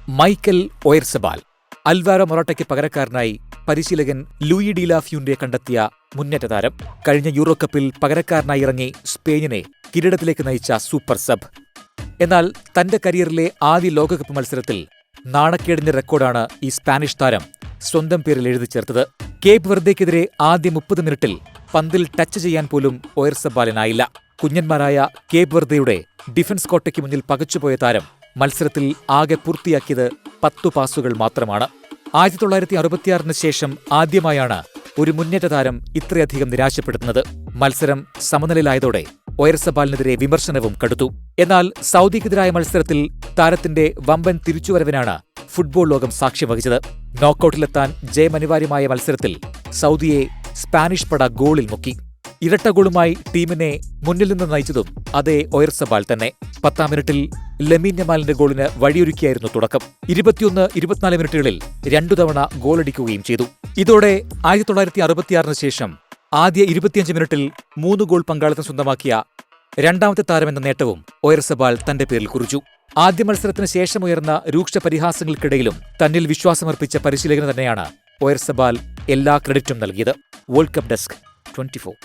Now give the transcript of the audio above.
Michael Oyarzabal. Alvaro മൊറാട്ടയ്ക്ക് പകരക്കാരനായി പരിശീലകൻ Louis ഡിലാഫ്യൂന്റെ കണ്ടെത്തിയ മുന്നേറ്റ താരം. കഴിഞ്ഞ യൂറോ കപ്പിൽ പകരക്കാരനായി ഇറങ്ങി സ്പെയിനിനെ കിരീടത്തിലേക്ക് നയിച്ച സൂപ്പർ സബ്. എന്നാൽ തന്റെ കരിയറിലെ ആദ്യ ലോകകപ്പ് മത്സരത്തിൽ നാണക്കേടിന്റെ റെക്കോർഡാണ് ഈ സ്പാനിഷ് താരം സ്വന്തം പേരിൽ എഴുതി ചേർത്തത്. കേപ്പ് വെർദെക്കെതിരെ ആദ്യ 30 മിനിറ്റിൽ പന്തിൽ ടച്ച് ചെയ്യാൻ പോലും ഒയർസബാലിനായില്ല. കുഞ്ഞന്മാരായ കേപ്പ് വെർദെയുടെ ഡിഫൻസ് കോട്ടയ്ക്ക് മുന്നിൽ പകച്ചുപോയ താരം മത്സരത്തിൽ ആകെ പൂർത്തിയാക്കിയത് 10 പാസുകൾ മാത്രമാണ്. 1966 ശേഷം ആദ്യമായാണ് ഒരു മുന്നേറ്റ താരം ഇത്രയധികം നിരാശപ്പെടുത്തുന്നത്. മത്സരം സമനിലയിലായതോടെ ഒയർസബാലിനെതിരെ വിമർശനവും കടുത്തു. എന്നാൽ സൗദിക്കെതിരായ മത്സരത്തിൽ താരത്തിന്റെ വമ്പൻ തിരിച്ചുവരവിനാണ് ഫുട്ബോൾ ലോകം സാക്ഷ്യം വഹിച്ചത്. നോക്കൌട്ടിലെത്താൻ ജയമനിവാര്യമായ മത്സരത്തിൽ സൗദിയെ സ്പാനിഷ് പട ഗോളിൽ മുക്കി. ഇരട്ട ഗോളുമായി ടീമിനെ മുന്നിൽ നിന്ന് നയിച്ചതും അതേ ഒയർസബാൽ തന്നെ. 10-ാം മിനിറ്റിൽ ലമീൻ യമാലിന്റെ ഗോളിന് വഴിയൊരുക്കിയായിരുന്നു തുടക്കം. 21-24 മിനിറ്റുകളിൽ 2 തവണ ഗോളടിക്കുകയും ചെയ്തു. ഇതോടെ 1966 ശേഷം ആദ്യ 25 മിനിറ്റിൽ 3 ഗോൾ പങ്കാളിത്തം സ്വന്തമാക്കിയ രണ്ടാമത്തെ താരമെന്ന നേട്ടവും ഒയർസബാൽ തന്റെ പേരിൽ കുറിച്ചു. ആദ്യ മത്സരത്തിന് ശേഷമുയർന്ന രൂക്ഷ പരിഹാസങ്ങൾക്കിടയിലും തന്നിൽ വിശ്വാസമർപ്പിച്ച പരിശീലകന് തന്നെയാണ് ഒയർസബാൽ എല്ലാ ക്രെഡിറ്റും നൽകിയത്. World cup desk 24.